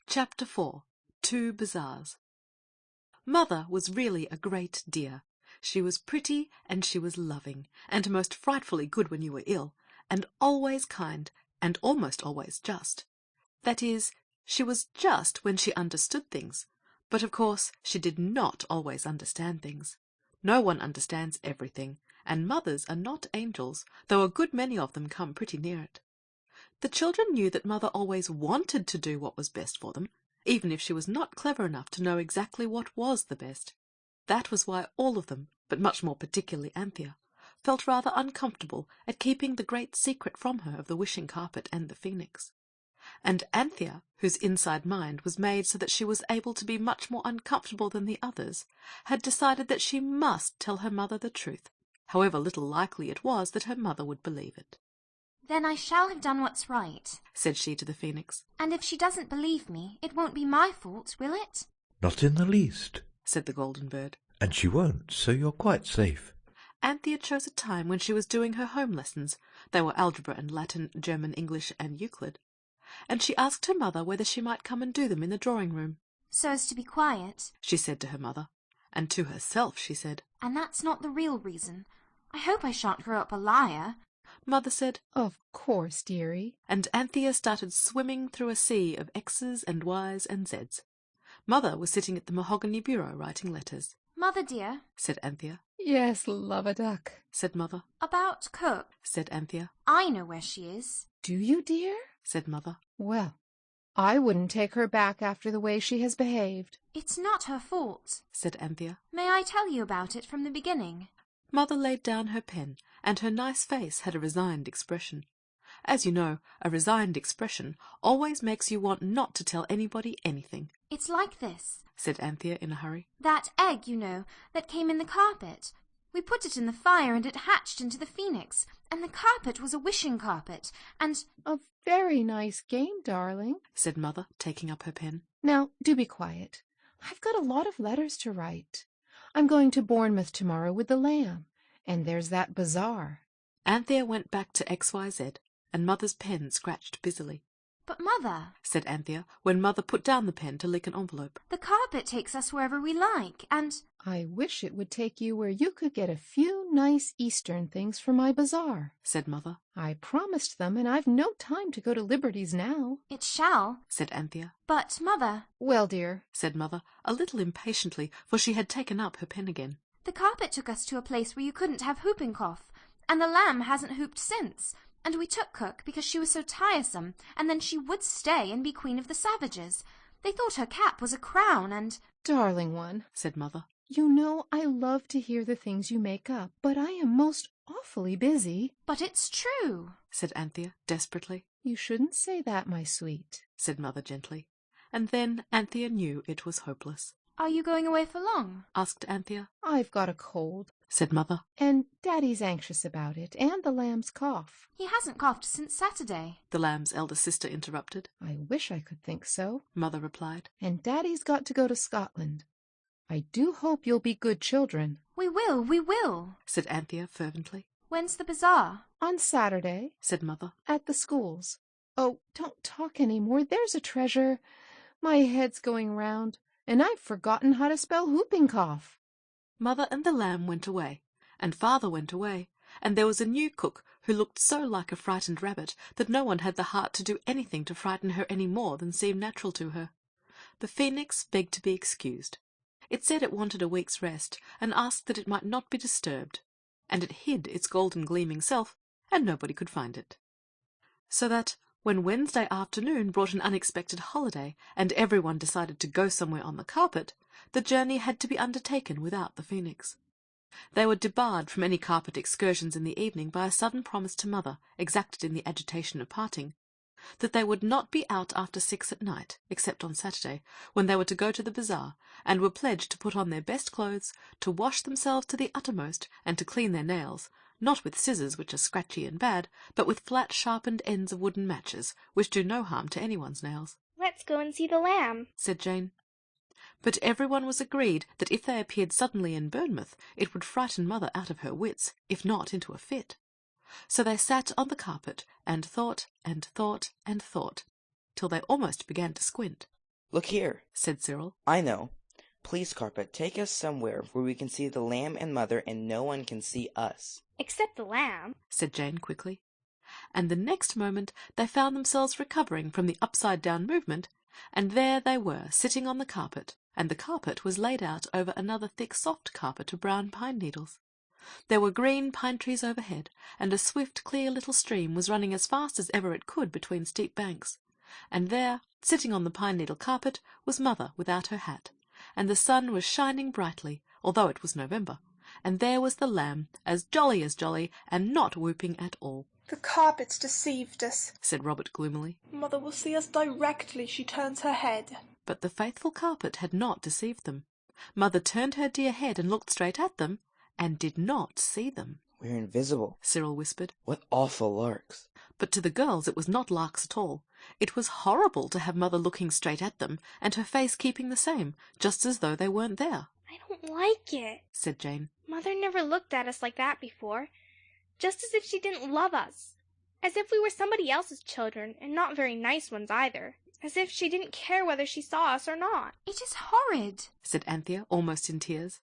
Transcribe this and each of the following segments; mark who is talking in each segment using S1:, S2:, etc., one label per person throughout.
S1: Chapter 4. 2 Bazaars. Mother was really a great dear. She was pretty, and she was loving, and most frightfully good when you were ill, and always kind, and almost always just. That is, she was just when she understood things, but of course she did not always understand things. No one understands everything, and mothers are not angels, though a good many of them come pretty near it. The children knew that Mother always wanted to do what was best for them, even if she was not clever enough to know exactly what was the best. That was why all of them, but much more particularly Anthea, felt rather uncomfortable at keeping the great secret from her of the wishing carpet and the phoenix. And Anthea, whose inside mind was made so that she was able to be much more uncomfortable than the others, had decided that she must tell her mother the truth, however little likely it was that her mother would believe it.
S2: "Then I shall have done what's right,"
S1: said she to the phoenix.
S2: "and if she doesn't believe me, it won't be my fault, will it?"
S3: "Not in the least,"
S1: said the golden bird.
S3: "and she won't, so you're quite safe."
S1: Anthea chose a time when she was doing her home lessons. They were algebra and Latin, German, English, and Euclid. And she asked her mother whether she might come and do them in the drawing-room.
S2: "So as to be quiet,"
S1: she said to her mother. And to herself she said,
S2: "And that's not the real reason. I hope I shan't grow up a liar."
S1: Mother said,
S4: "Of course, dearie."
S1: And Anthea started swimming through a sea of X's and Y's and Z's. Mother was sitting at the mahogany bureau writing letters.
S2: "Mother dear,"
S1: said Anthea.
S4: "Yes, love-a-duck."
S1: said Mother.
S2: "About Cook,"
S1: said Anthea.
S2: "I know where she is."
S4: "Do you, dear?"
S1: said Mother.
S4: "Well, I wouldn't take her back after the way she has behaved."
S2: "It's not her fault,"
S1: said Anthea.
S2: "May I tell you about it from the beginning?"
S1: Mother laid down her pen, and her nice face had a resigned expression. As you know, a resigned expression always makes you want not to tell anybody anything.
S2: "It's like this,"
S1: said Anthea in a hurry.
S2: "That egg, you know, that came in the carpet. We put it in the fire and it hatched into the phoenix, and the carpet was a wishing carpet, and—"
S4: "A very nice game, darling,"
S1: said Mother, taking up her pen.
S4: "Now, do be quiet. I've got a lot of letters to write. I'm going to Bournemouth tomorrow with the lamb, and there's that bazaar."
S1: Anthea went back to XYZ, and Mother's pen scratched busily.
S2: "But, Mother,"
S1: said Anthea, when Mother put down the pen to lick an envelope.
S2: "the carpet takes us wherever we like, and—"
S4: "I wish it would take you where you could get a few nice Eastern things for my bazaar,"
S1: said Mother.
S4: "I promised them, and I've no time to go to Liberty's now."
S2: "It shall,"
S1: said Anthea.
S2: "But, Mother—"
S4: "Well, dear,"
S1: said Mother, a little impatiently, for she had taken up her pen again.
S2: "the carpet took us to a place where you couldn't have whooping cough, and the lamb hasn't hooped since, and we took Cook because she was so tiresome, and then she would stay and be Queen of the Savages. They thought her cap was a crown, and—"
S4: "Darling one,"
S1: said Mother.
S4: "you know I love to hear the things you make up, but I am most awfully busy."
S2: "But it's true,"
S1: said Anthea desperately.
S4: "You shouldn't say that, my sweet,"
S1: said Mother gently. And then Anthea knew it was hopeless.
S2: "Are you going away for long?"
S1: asked Anthea.
S4: "I've got a cold,"
S1: said Mother.
S4: "and Daddy's anxious about it, and the lamb's cough."
S2: "He hasn't coughed since Saturday,"
S1: the lamb's elder sister interrupted.
S4: "I wish I could think so,"
S1: Mother replied.
S4: "And Daddy's got to go to Scotland. I do hope you'll be good children."
S2: We will,"
S1: said Anthea fervently.
S2: "When's the bazaar?"
S4: "On Saturday,"
S1: said Mother.
S4: "at the schools. Oh, don't talk any more. There's a treasure. My head's going round, and I've forgotten how to spell whooping cough."
S1: Mother and the lamb went away, and Father went away, and there was a new cook who looked so like a frightened rabbit that no one had the heart to do anything to frighten her any more than seemed natural to her. The phoenix begged to be excused. It said it wanted a week's rest, and asked that it might not be disturbed, and it hid its golden gleaming self, and nobody could find it. So that, when Wednesday afternoon brought an unexpected holiday, and everyone decided to go somewhere on the carpet, the journey had to be undertaken without the phoenix. They were debarred from any carpet excursions in the evening by a sudden promise to Mother, exacted in the agitation of parting, that they would not be out after 6 at night, except on Saturday, when they were to go to the bazaar, and were pledged to put on their best clothes, to wash themselves to the uttermost, and to clean their nails, not with scissors, which are scratchy and bad, but with flat sharpened ends of wooden matches, which do no harm to anyone's nails.
S5: "Let's go and see the lamb,"
S1: said Jane. But everyone was agreed that if they appeared suddenly in Bournemouth, it would frighten Mother out of her wits, if not into a fit. So they sat on the carpet, and thought, and thought, and thought, till they almost began to squint.
S6: Look here,
S1: said Cyril.
S6: I know. Please, Carpet, take us somewhere where we can see the lamb and mother and no one can see us.
S5: Except the lamb,
S1: said Jane quickly. And the next moment they found themselves recovering from the upside-down movement, and there they were, sitting on the carpet, and the carpet was laid out over another thick soft carpet of brown pine needles. There were green pine trees overhead, and a swift, clear little stream was running as fast as ever it could between steep banks. And there, sitting on the pine needle carpet, was Mother without her hat, and the sun was shining brightly, although it was November, and there was the lamb, as jolly, and not whooping at all.
S7: "The carpet's deceived us,"
S1: said Robert gloomily.
S7: "Mother will see us directly she turns her head."
S1: But the faithful carpet had not deceived them. Mother turned her dear head and looked straight at them, and did not see them.
S6: "We're invisible,"
S1: Cyril whispered.
S6: "What awful larks."
S1: But to the girls it was not larks at all. It was horrible to have Mother looking straight at them, and her face keeping the same, just as though they weren't there.
S5: "I don't like it,"
S1: said Jane.
S5: "Mother never looked at us like that before. Just as if she didn't love us. As if we were somebody else's children, and not very nice ones either. As if she didn't care whether she saw us or not."
S2: It is horrid,
S1: said Anthea, almost in tears.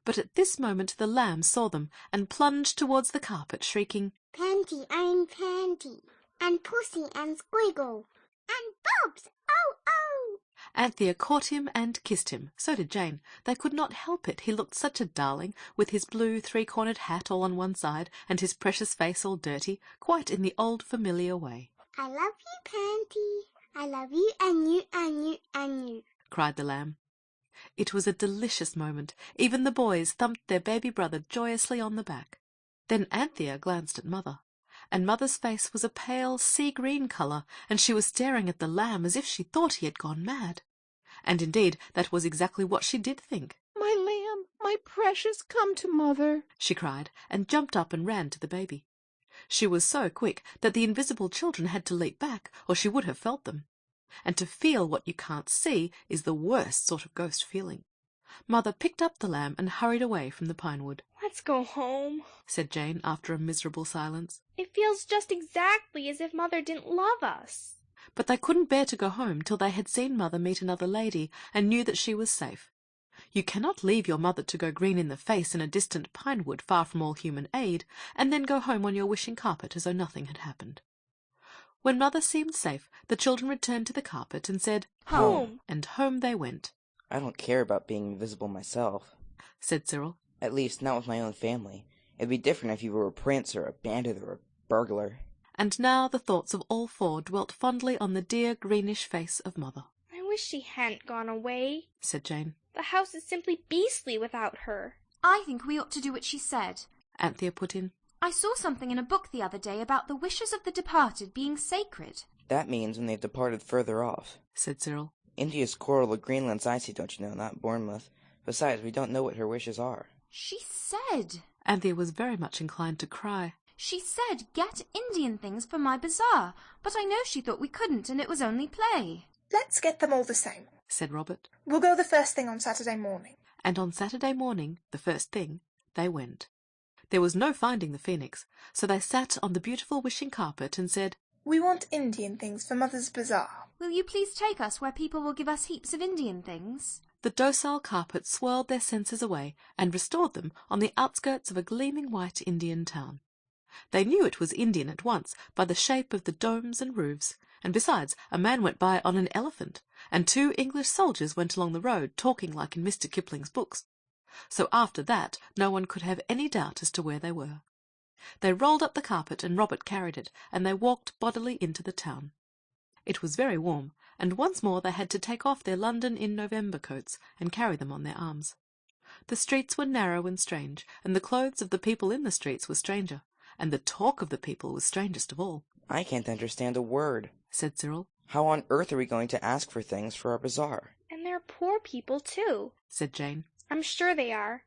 S1: But at this moment the lamb saw them, and plunged towards the carpet, shrieking,
S8: "Panty, I'm Panty, and Pussy and Squiggle, and Bobs, oh, oh!"
S1: Anthea caught him and kissed him. So did Jane. They could not help it. He looked such a darling, with his blue three-cornered hat all on one side, and his precious face all dirty, quite in the old familiar way.
S8: "I love you, Panty. I love you and you and you and you,"
S1: cried the lamb. It was a delicious moment. Even the boys thumped their baby brother joyously on the back. Then Anthea glanced at Mother, and Mother's face was a pale sea-green colour, and she was staring at the lamb as if she thought he had gone mad. And indeed that was exactly what she did think.
S4: "My lamb, my precious, come to Mother,"
S1: she cried, and jumped up and ran to the baby. She was so quick that the invisible children had to leap back, or she would have felt them. And to feel what you can't see is the worst sort of ghost feeling. Mother picked up the lamb and hurried away from the pine wood.
S5: "Let's go home,"
S1: said Jane after a miserable silence.
S5: "It feels just exactly as if Mother didn't love us."
S1: But they couldn't bear to go home till they had seen Mother meet another lady and knew that she was safe. You cannot leave your mother to go green in the face in a distant pine wood far from all human aid, and then go home on your wishing carpet as though nothing had happened. When Mother seemed safe, the children returned to the carpet and said,
S5: "Home,"
S1: and home they went.
S6: "I don't care about being invisible myself,"
S1: said Cyril.
S6: "At least, not with my own family. It'd be different if you were a prince or a bandit or a burglar."
S1: And now the thoughts of all four dwelt fondly on the dear greenish face of Mother.
S5: "I wish she hadn't gone away,"
S1: said Jane.
S5: "The house is simply beastly without her."
S2: I think we ought to do what she said.
S1: Anthea put in.
S2: I saw something in a book the other day about the wishes of the departed being sacred.
S6: "That means when they've departed further off,"
S1: said Cyril.
S6: "India's coral or Greenland's icy, don't you know, not Bournemouth. Besides, we don't know what her wishes are."
S2: She said...
S1: Anthea was very much inclined to cry.
S2: She said, "Get Indian things for my bazaar," but I know she thought we couldn't, and it was only play.
S7: "Let's get them all the same,"
S1: said Robert.
S7: "We'll go the first thing on Saturday morning."
S1: And on Saturday morning, the first thing, they went. There was no finding the phoenix, so they sat on the beautiful wishing carpet and said,
S7: "We want Indian things for Mother's bazaar."
S2: Will you please take us where people will give us heaps of Indian things?
S1: The docile carpet swirled their senses away and restored them on the outskirts of a gleaming white Indian town. They knew it was Indian at once by the shape of the domes and roofs, and besides, a man went by on an elephant, and 2 English soldiers went along the road talking like in Mr. Kipling's books. So after that no one could have any doubt as to where they were. They rolled up the carpet, and Robert carried it, and they walked bodily into the town. It was very warm, and once more they had to take off their London in November coats and carry them on their arms. The streets were narrow and strange, and the clothes of the people in the streets were stranger, and the talk of the people was strangest of all.
S6: "I can't understand a word,"
S1: said Cyril.
S6: "How on earth are we going to ask for things for our bazaar?"
S5: "And they're poor people, too,"
S1: said Jane.
S5: "I'm sure they are.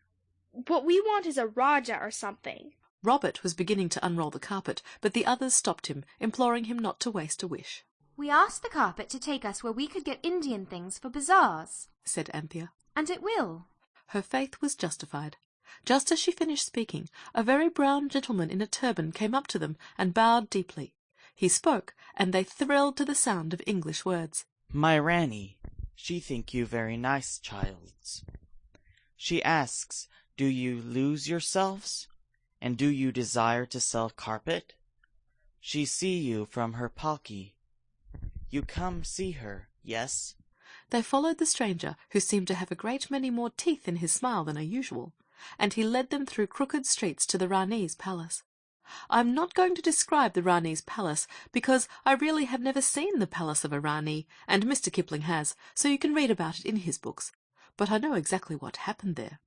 S5: What we want is a Rajah or something."
S1: Robert was beginning to unroll the carpet, but the others stopped him, imploring him not to waste a wish.
S2: We asked the carpet to take us where we could get Indian things for bazaars,
S1: said Anthea.
S2: And it will.
S1: Her faith was justified. Just as she finished speaking, a very brown gentleman in a turban came up to them and bowed deeply. He spoke, and they thrilled to the sound of English words.
S9: "My Ranny, She think you very nice childs. She asks, do you lose yourselves? And do you desire to sell carpet? She see you from her palki. You come see her, yes?
S1: They followed the stranger, who seemed to have a great many more teeth in his smile than usual, and he led them through crooked streets to the Rani's palace. I am not going to describe the Rani's palace, because I really have never seen the palace of a Rani, and Mr. Kipling has, so you can read about it in his books. But I know exactly what happened there.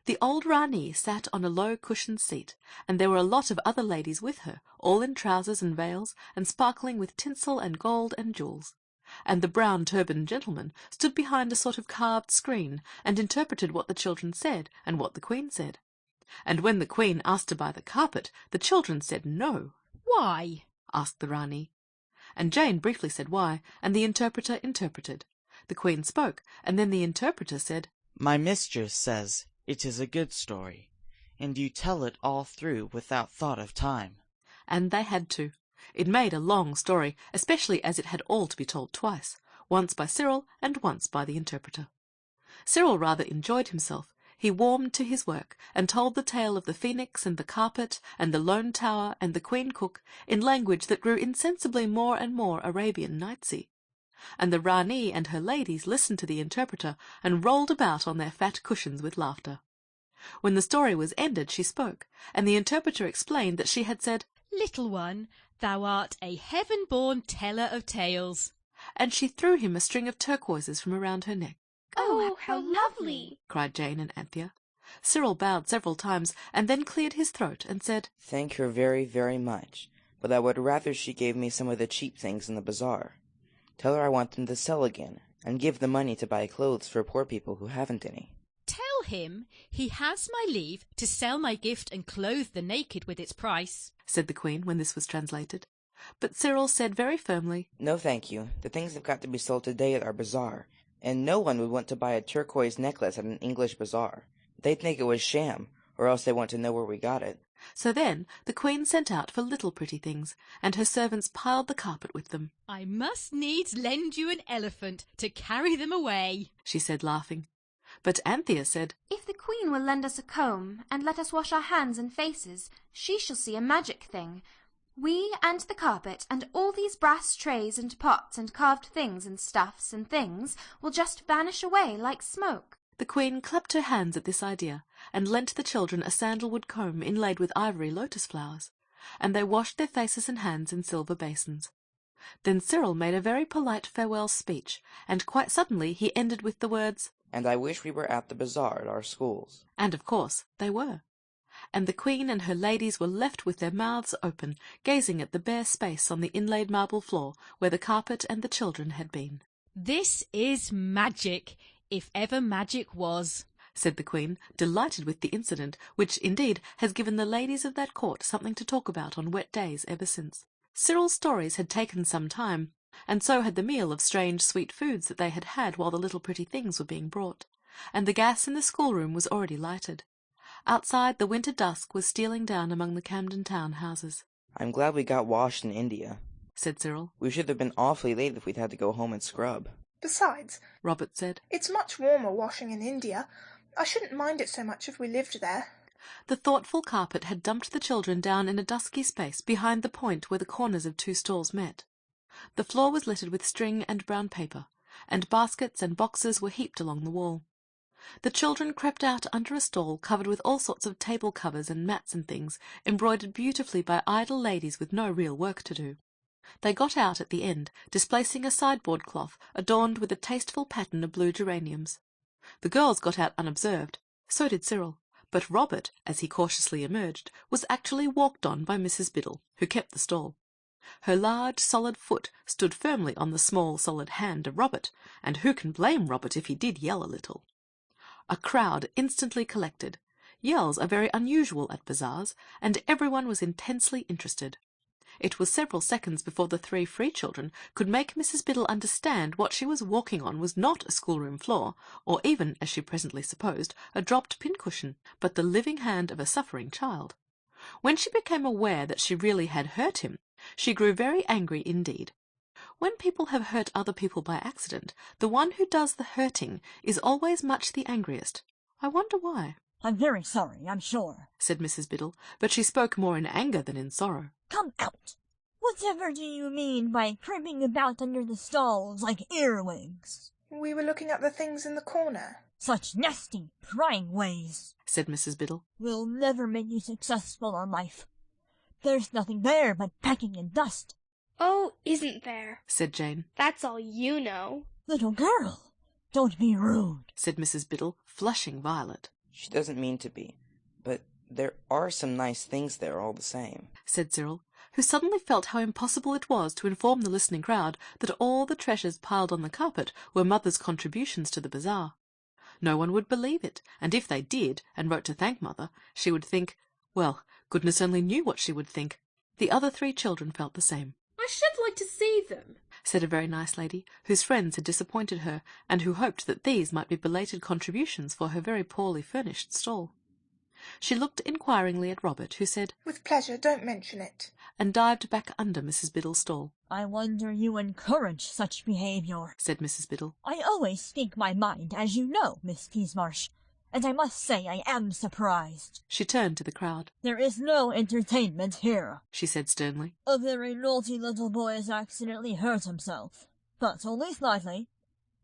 S1: The old Rani sat on a low cushioned seat, and there were a lot of other ladies with her, all in trousers and veils, and sparkling with tinsel and gold and jewels. And the brown turbaned gentleman stood behind a sort of carved screen, and interpreted what the children said, and what the Queen said. And when the Queen asked to buy the carpet, the children said no.
S10: Why?
S1: Asked the Rani. And Jane briefly said why, and the interpreter interpreted. The Queen spoke, and then the interpreter said,
S9: My mistress says it is a good story, and you tell it all through without thought of time.
S1: And they had to. It made a long story, especially as it had all to be told twice, once by Cyril and once by the interpreter. Cyril rather enjoyed himself. He warmed to his work, and told the tale of the phoenix and the carpet and the lone tower and the queen cook in language that grew insensibly more and more Arabian Nightsy. And the Rani and her ladies listened to the interpreter and rolled about on their fat cushions with laughter. When the story was ended, she spoke, and the interpreter explained that she had said,
S10: Little one, thou art a heaven-born teller of tales.
S1: And she threw him a string of turquoises from around her neck.
S5: Oh, how lovely!
S1: Cried Jane and Anthea. Cyril bowed several times, and then cleared his throat and said,
S6: Thank her very, very much, but I would rather she gave me some of the cheap things in the bazaar. Tell her I want them to sell again, and give the money to buy clothes for poor people who haven't any.
S10: Tell him he has my leave to sell my gift and clothe the naked with its price,
S1: said the Queen when this was translated. But Cyril said very firmly,
S6: No, thank you. The things have got to be sold today at our bazaar, and no one would want to buy a turquoise necklace at an English bazaar. They'd think it was sham, or else they want to know where we got it.
S1: So then the Queen sent out for little pretty things, and her servants piled the carpet with them.
S10: I must needs lend you an elephant to carry them away,
S1: she said, laughing. But Anthea said,
S2: If the Queen will lend us a comb, and let us wash our hands and faces, she shall see a magic thing. We and the carpet and all these brass trays and pots and carved things and stuffs and things will just vanish away like smoke.
S1: The Queen clapped her hands at this idea, and lent the children a sandalwood comb inlaid with ivory lotus flowers, and they washed their faces and hands in silver basins. Then Cyril made a very polite farewell speech, and quite suddenly he ended with the words,
S6: And I wish we were at the bazaar at our schools.
S1: And of course they were. And the Queen and her ladies were left with their mouths open, gazing at the bare space on the inlaid marble floor where the carpet and the children had been.
S10: This is magic, if ever magic was,
S1: said the Queen, delighted with the incident, which, indeed, has given the ladies of that court something to talk about on wet days ever since. Cyril's stories had taken some time, and so had the meal of strange sweet foods that they had had while the little pretty things were being brought, and the gas in the schoolroom was already lighted. Outside, the winter dusk was stealing down among the Camden Town houses.
S6: I'm glad we got washed in India,
S1: said Cyril.
S6: We should have been awfully late if we'd had to go home and scrub.
S7: Besides,
S1: Robert said,
S7: it's much warmer washing in India. I shouldn't mind it so much if we lived there.
S1: The thoughtful carpet had dumped the children down in a dusky space behind the point where the corners of two stalls met. The floor was littered with string and brown paper, and baskets and boxes were heaped along the wall. The children crept out under a stall covered with all sorts of table covers and mats and things, embroidered beautifully by idle ladies with no real work to do. They got out at the end, displacing a sideboard cloth adorned with a tasteful pattern of blue geraniums. The girls got out unobserved. So did Cyril. But Robert, as he cautiously emerged, was actually walked on by Mrs. Biddle, who kept the stall. Her large, solid foot stood firmly on the small, solid hand of Robert, and who can blame Robert if he did yell a little? A crowd instantly collected. Yells are very unusual at bazaars, and everyone was intensely interested. It was several seconds before the three free children could make Mrs. Biddle understand what she was walking on was not a schoolroom floor, or even, as she presently supposed, a dropped pincushion, but the living hand of a suffering child. When she became aware that she really had hurt him, she grew very angry indeed. When people have hurt other people by accident, the one who does the hurting is always much the angriest. I wonder why.
S11: I'm very sorry, I'm sure,
S1: said Mrs. Biddle, but she spoke more in anger than in sorrow.
S11: Come out! Whatever do you mean by creeping about under the stalls like earwigs?
S7: We were looking at the things in the corner.
S11: Such nasty, prying ways,
S1: said Mrs. Biddle,
S11: will never make you successful in life. There's nothing there but packing and dust.
S5: Oh, isn't there?
S1: said Jane.
S5: That's all you know.
S11: Little girl, don't be rude,
S1: said Mrs. Biddle, flushing violet.
S6: She doesn't mean to be, but there are some nice things there all the same,
S1: said Cyril, who suddenly felt how impossible it was to inform the listening crowd that all the treasures piled on the carpet were Mother's contributions to the bazaar. No one would believe it, and if they did, and wrote to thank Mother, she would think, well, goodness only knew what she would think. The other 3 children felt the same.
S12: I should like to see them,
S1: said a very nice lady, whose friends had disappointed her, and who hoped that these might be belated contributions for her very poorly furnished stall. She looked inquiringly at Robert, who said,
S7: With pleasure, don't mention it,
S1: and dived back under Mrs. Biddle's stall.
S11: I wonder you encourage such behaviour,
S1: said Mrs. Biddle.
S11: I always speak my mind, as you know, Miss Peasmarsh, and I must say I am surprised.
S1: She turned to the crowd.
S11: There is no entertainment here,
S1: she said sternly.
S11: A very naughty little boy has accidentally hurt himself, but only slightly.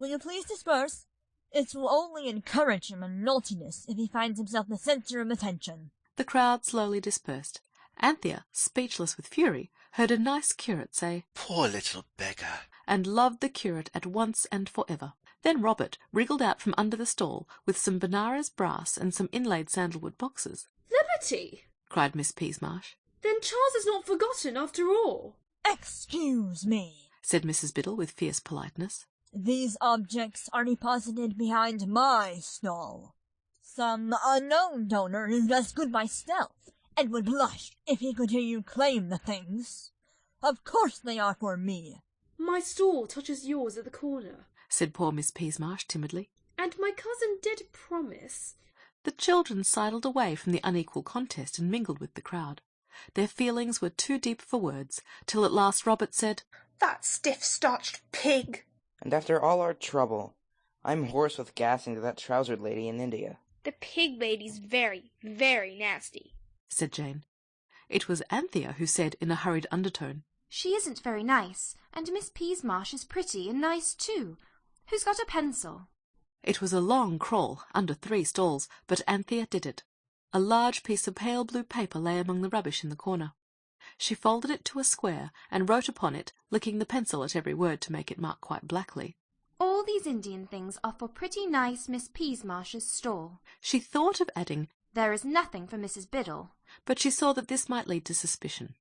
S11: Will you please disperse? It will only encourage him in naughtiness if he finds himself the centre of attention.
S1: The crowd slowly dispersed. Anthea, speechless with fury, heard a nice curate say,
S3: Poor little beggar,
S1: and loved the curate at once and for ever. Then Robert wriggled out from under the stall with some Benares brass and some inlaid sandalwood boxes.
S12: Liberty!
S1: cried Miss Peasmarsh.
S12: Then Charles is not forgotten after all.
S11: Excuse me,
S1: said Mrs. Biddle with fierce politeness.
S11: These objects are deposited behind my stall. Some unknown donor who does good by stealth, and would blush if he could hear you claim the things. Of course they are for me.
S12: My stall touches yours at the corner,
S1: said poor Miss Peasmarsh timidly.
S12: And my cousin did promise.
S1: The children sidled away from the unequal contest and mingled with the crowd. Their feelings were too deep for words, till at last Robert said,
S7: That stiff-starched pig!
S6: And after all our trouble, I'm hoarse with gassing to that trousered lady in India.
S5: The pig lady's very, very nasty,
S1: said Jane. It was Anthea who said in a hurried undertone,
S2: She isn't very nice, and Miss Peasmarsh is pretty and nice too. Who's got a pencil?
S1: It was a long crawl, under 3 stalls, but Anthea did it. A large piece of pale blue paper lay among the rubbish in the corner. She folded it to a square, and wrote upon it, licking the pencil at every word to make it mark quite blackly.
S2: All these Indian things are for pretty nice Miss Peasmarsh's stall.
S1: She thought of adding,
S2: There is nothing for Mrs. Biddle.
S1: But she saw that this might lead to suspicion.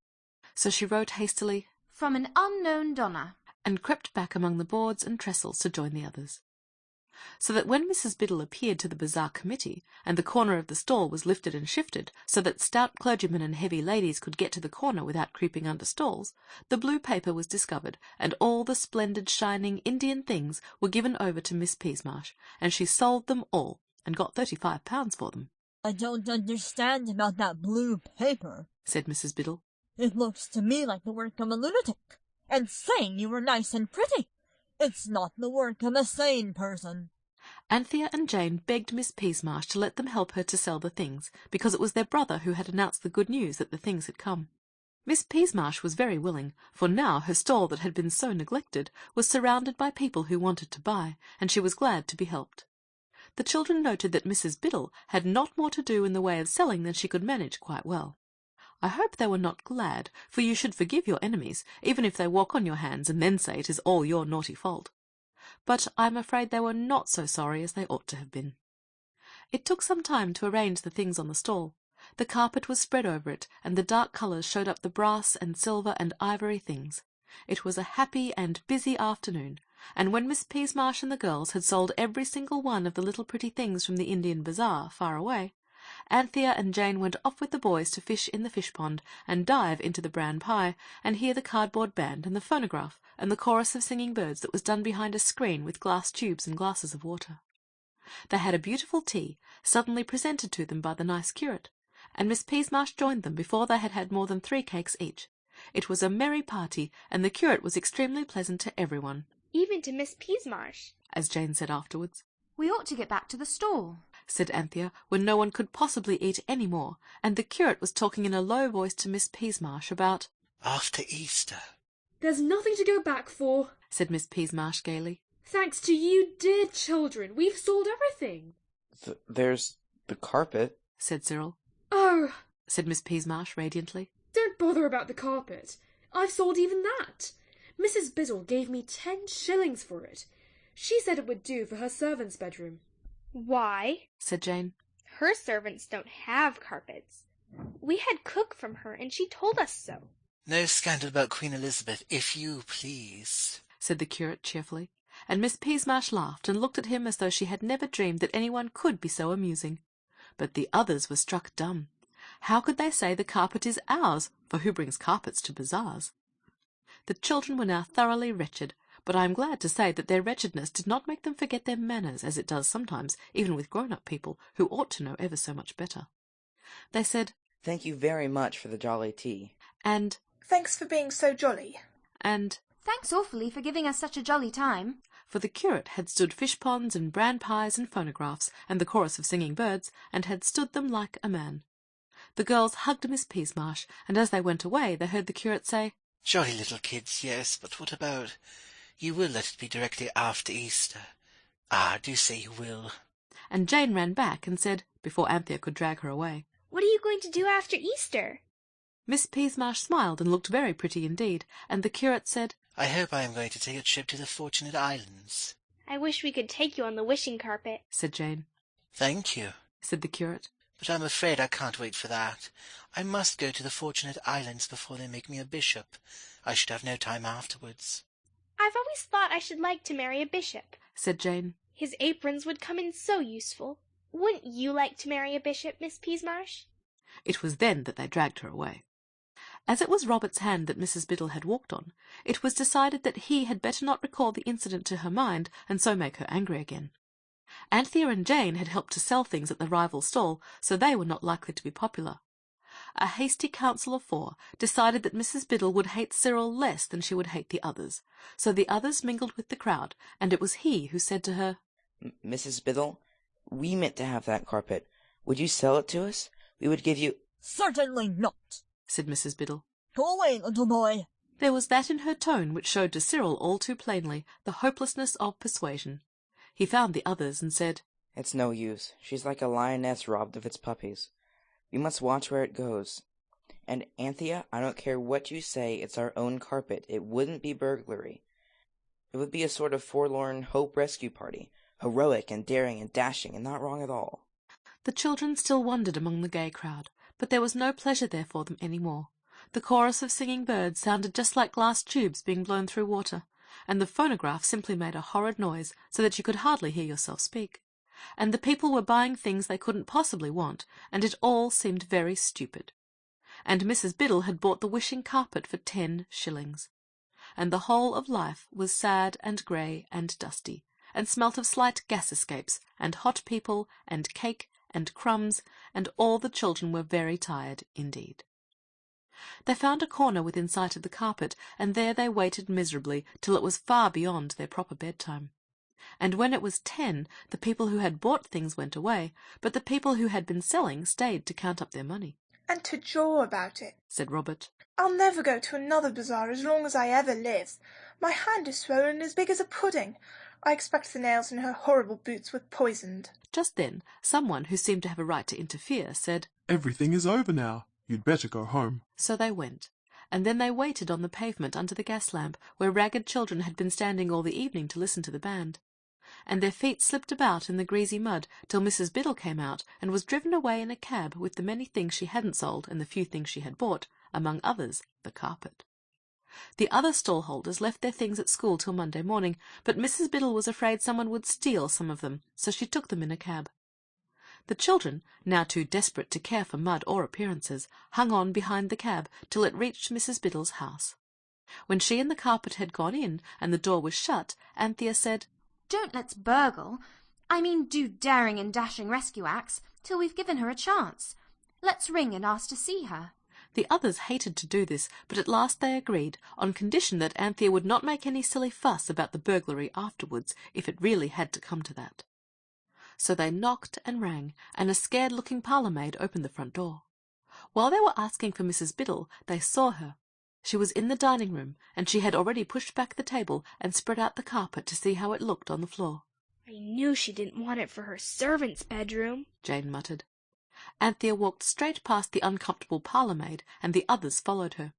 S1: So she wrote hastily,
S2: From an unknown donor,
S1: and crept back among the boards and trestles to join the others. So that when Mrs. Biddle appeared to the bazaar committee, and the corner of the stall was lifted and shifted, so that stout clergymen and heavy ladies could get to the corner without creeping under stalls, the blue paper was discovered, and all the splendid, shining Indian things were given over to Miss Peasmarsh, and she sold them all, and got £35 for them.
S11: I don't understand about that blue paper,
S1: said Mrs. Biddle.
S11: It looks to me like the work of a lunatic, and saying you were nice and pretty. It's not the work of a sane person.
S1: Anthea and Jane begged Miss Peasmarsh to let them help her to sell the things, because it was their brother who had announced the good news that the things had come. Miss Peasmarsh was very willing, for now her stall that had been so neglected was surrounded by people who wanted to buy, and she was glad to be helped. The children noted that Mrs. Biddle had not more to do in the way of selling than she could manage quite well. I hope they were not glad, for you should forgive your enemies, even if they walk on your hands and then say it is all your naughty fault. But I am afraid they were not so sorry as they ought to have been. It took some time to arrange the things on the stall. The carpet was spread over it, and the dark colours showed up the brass and silver and ivory things. It was a happy and busy afternoon, and when Miss Peasmarsh and the girls had sold every single one of the little pretty things from the Indian bazaar far away, Anthea and Jane went off with the boys to fish in the fish pond, and dive into the bran pie, and hear the cardboard band and the phonograph, and the chorus of singing birds that was done behind a screen with glass tubes and glasses of water. They had a beautiful tea, suddenly presented to them by the nice curate, and Miss Peasmarsh joined them before they had had more than 3 cakes each. It was a merry party, and the curate was extremely pleasant to everyone.
S5: Even to Miss Peasmarsh,
S1: as Jane said afterwards.
S2: We ought to get back to the stall,
S1: said Anthea, when no one could possibly eat any more, and the curate was talking in a low voice to Miss Peasmarsh about
S13: after Easter.
S12: There's nothing to go back for,
S1: said Miss Peasmarsh gaily.
S12: Thanks to you, dear children, we've sold everything.
S6: There's the carpet,
S1: said Cyril.
S12: Oh,
S1: said Miss Peasmarsh radiantly.
S12: Don't bother about the carpet. I've sold even that. Mrs. Biddle gave me 10 shillings for it. She said it would do for her servant's bedroom.
S5: Why?
S1: said Jane.
S5: Her servants don't have carpets. We had cook from her, and she told us so.
S13: No scandal about Queen Elizabeth, if you please,
S1: said the curate cheerfully, and Miss Peasmarsh laughed and looked at him as though she had never dreamed that anyone could be so amusing. But the others were struck dumb. How could they say the carpet is ours, for who brings carpets to bazaars? The children were now thoroughly wretched, but I am glad to say that their wretchedness did not make them forget their manners, as it does sometimes, even with grown-up people, who ought to know ever so much better. They said,
S6: "Thank you very much for the jolly tea,"
S1: and
S7: "Thanks for being so jolly,"
S1: and
S2: "Thanks awfully for giving us such a jolly time,"
S1: for the curate had stood fish-ponds and bran pies and phonographs and the chorus of singing birds, and had stood them like a man. The girls hugged Miss Peasmarsh, and as they went away they heard the curate say,
S13: "Jolly little kids, yes, but what about... You will let it be directly after Easter. Ah, do say you will."
S1: And Jane ran back and said, before Anthea could drag her away,
S5: "What are you going to do after Easter?"
S1: Miss Peasmarsh smiled and looked very pretty indeed, and the curate said,
S13: "I hope I am going to take a trip to the Fortunate Islands."
S5: "I wish we could take you on the wishing carpet,"
S1: said Jane.
S13: "Thank you,"
S1: said the curate.
S13: "But I'm afraid I can't wait for that. I must go to the Fortunate Islands before they make me a bishop. I should have no time afterwards."
S5: "I've always thought I should like to marry a bishop,"
S1: said Jane.
S5: "His aprons would come in so useful. Wouldn't you like to marry a bishop, Miss Peasmarsh?"
S1: It was then that they dragged her away. As it was Robert's hand that Mrs. Biddle had walked on, it was decided that he had better not recall the incident to her mind, and so make her angry again. Anthea and Jane had helped to sell things at the rival stall, so they were not likely to be popular. A hasty council of 4 decided that Mrs. Biddle would hate Cyril less than she would hate the others, so the others mingled with the crowd, and it was he who said to her,
S6: "Mrs. Biddle, we meant to have that carpet. Would you sell it to us? We would give you—"
S11: "Certainly not,"
S1: said Mrs. Biddle.
S11: "Go away, little boy."
S1: There was that in her tone which showed to Cyril all too plainly the hopelessness of persuasion. He found the others and said,
S6: "It's no use. She's like a lioness robbed of its puppies. We must watch where it goes. And, Anthea, I don't care what you say, it's our own carpet. It wouldn't be burglary. It would be a sort of forlorn hope rescue party, heroic and daring and dashing, and not wrong at all."
S1: The children still wandered among the gay crowd, but there was no pleasure there for them any more. The chorus of singing birds sounded just like glass tubes being blown through water, and the phonograph simply made a horrid noise, so that you could hardly hear yourself speak. And the people were buying things they couldn't possibly want, and it all seemed very stupid. And Mrs. Biddle had bought the wishing carpet for 10 shillings. And the whole of life was sad and grey and dusty, and smelt of slight gas escapes, and hot people, and cake, and crumbs, and all the children were very tired indeed. They found a corner within sight of the carpet, and there they waited miserably till it was far beyond their proper bedtime. And when it was 10, the people who had bought things went away, but the people who had been selling stayed to count up their money.
S7: "And to jaw about it,"
S1: said Robert.
S7: "I'll never go to another bazaar as long as I ever live. My hand is swollen as big as a pudding. I expect the nails in her horrible boots were poisoned."
S1: Just then, someone who seemed to have a right to interfere said,
S14: "Everything is over now. You'd better go home."
S1: So they went, and then they waited on the pavement under the gas lamp, where ragged children had been standing all the evening to listen to the band. And their feet slipped about in the greasy mud till Mrs. Biddle came out and was driven away in a cab with the many things she hadn't sold and the few things she had bought, among others the carpet. The other stall-holders left their things at school till Monday morning, but Mrs. Biddle was afraid someone would steal some of them, so she took them in a cab. The children, now too desperate to care for mud or appearances, hung on behind the cab till it reached Mrs. Biddle's house. When she and the carpet had gone in, and the door was shut, Anthea said,
S2: "Don't let's burgle. I mean do daring and dashing rescue acts, till we've given her a chance. Let's ring and ask to see her."
S1: The others hated to do this, but at last they agreed, on condition that Anthea would not make any silly fuss about the burglary afterwards, if it really had to come to that. So they knocked and rang, and a scared-looking parlour-maid opened the front door. While they were asking for Mrs. Biddle, they saw her. She was in the dining-room, and she had already pushed back the table and spread out the carpet to see how it looked on the floor.
S5: I knew she didn't want it for her servant's bedroom,
S1: Jane muttered. Anthea walked straight past the uncomfortable parlour-maid, and the others followed her.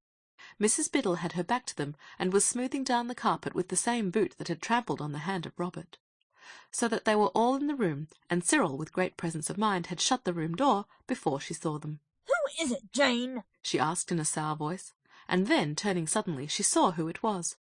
S1: Mrs. Biddle had her back to them, and was smoothing down the carpet with the same boot that had trampled on the hand of Robert. So that they were all in the room, and Cyril, with great presence of mind, had shut the room door before she saw them.
S11: Who is it, Jane?
S1: She asked in a sour voice, and then, turning suddenly, she saw who it was.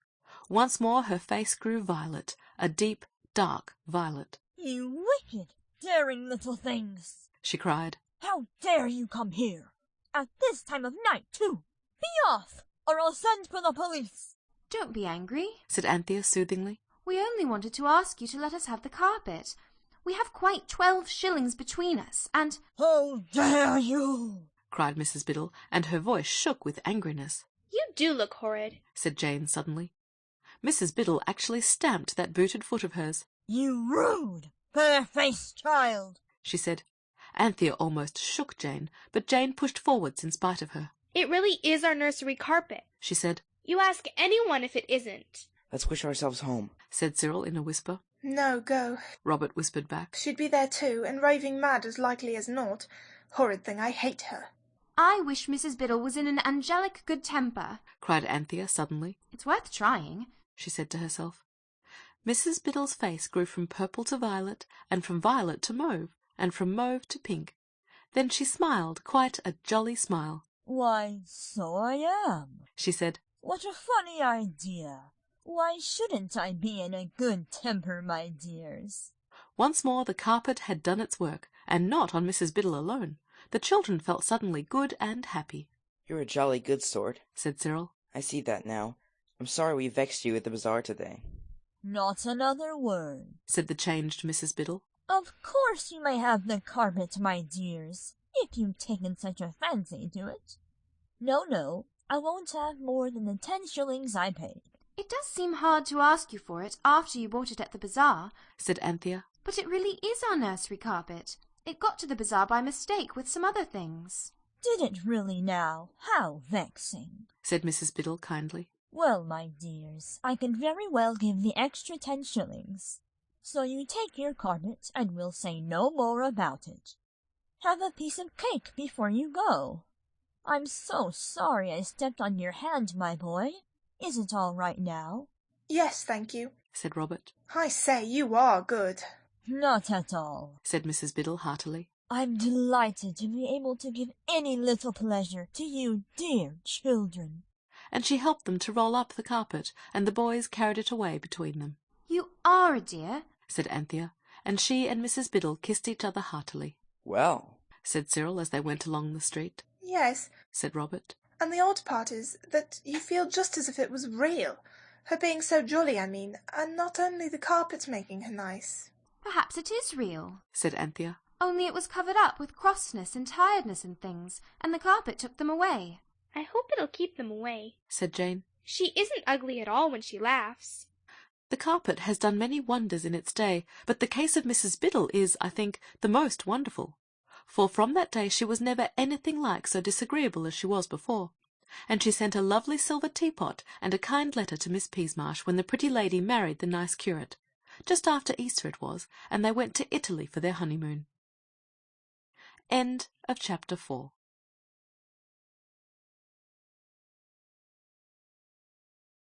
S1: Once more her face grew violet, a deep, dark violet.
S11: You wicked, daring little things!
S1: She cried.
S11: How dare you come here? At this time of night, too! Be off, or I'll send for the police!
S2: Don't be angry,
S1: said Anthea soothingly.
S2: We only wanted to ask you to let us have the carpet. We have quite 12 shillings between us, and—
S11: How dare you!
S1: Cried Mrs. Biddle, and her voice shook with angriness.
S5: You do look horrid,
S1: said Jane suddenly. Mrs. Biddle actually stamped that booted foot of hers.
S11: You rude, bare-faced child,
S1: she said. Anthea almost shook Jane, but Jane pushed forwards in spite of her.
S5: It really is our nursery carpet,
S1: she said.
S5: You ask anyone if it isn't.
S6: Let's wish ourselves home,
S1: said Cyril in a whisper.
S7: No, go,
S1: Robert whispered back.
S7: She'd be there too, and raving mad as likely as not. Horrid thing, I hate her.
S2: I wish Mrs. Biddle was in an angelic good temper,
S1: cried Anthea suddenly.
S2: It's worth trying,
S1: she said to herself. Mrs. Biddle's face grew from purple to violet, and from violet to mauve, and from mauve to pink. Then she smiled, quite a jolly smile.
S11: Why, so I am,
S1: she said.
S11: What a funny idea. Why shouldn't I be in a good temper, my dears?
S1: Once more the carpet had done its work, and not on Mrs. Biddle alone. The children felt suddenly good and happy.
S6: You're a jolly good sort,
S1: said Cyril.
S6: I see that now. I'm sorry we vexed you at the bazaar today.
S11: Not another word,
S1: said the changed Mrs. Biddle.
S11: Of course you may have the carpet, my dears, if you've taken such a fancy to it. No, I won't have more than the 10 shillings I paid.
S2: It does seem hard to ask you for it after you bought it at the bazaar,
S1: said Anthea.
S2: But it really is our nursery carpet. It got to the bazaar by mistake with some other things.
S11: Did it really now? How vexing,
S1: said Mrs. Biddle kindly.
S11: Well, my dears, I can very well give the extra 10 shillings. So you take your carpet, and we'll say no more about it. Have a piece of cake before you go. I'm so sorry I stepped on your hand, my boy. Is it all right now?
S7: Yes, thank you,
S1: said Robert.
S7: I say, you are good.
S11: Not at all,
S1: said Mrs. Biddle heartily.
S11: I'm delighted to be able to give any little pleasure to you dear children.
S1: And she helped them to roll up the carpet, and the boys carried it away between them.
S2: You are a dear,
S1: said Anthea, and she and Mrs. Biddle kissed each other heartily.
S6: Well,
S1: said Cyril as they went along the street.
S7: Yes,
S1: said Robert.
S7: And the odd part is that you feel just as if it was real. Her being so jolly, I mean, and not only the carpet making her nice.
S2: Perhaps it is real,
S1: said Anthea.
S2: Only it was covered up with crossness and tiredness and things, and the carpet took them away.
S5: I hope it'll keep them away,
S1: said Jane.
S5: She isn't ugly at all when she laughs.
S1: The carpet has done many wonders in its day, but the case of Mrs. Biddle is, I think, the most wonderful. For from that day she was never anything like so disagreeable as she was before, and she sent a lovely silver teapot and a kind letter to Miss Peasmarsh when the pretty lady married the nice curate. Just after Easter it was, and they went to Italy for their honeymoon. End of chapter 4.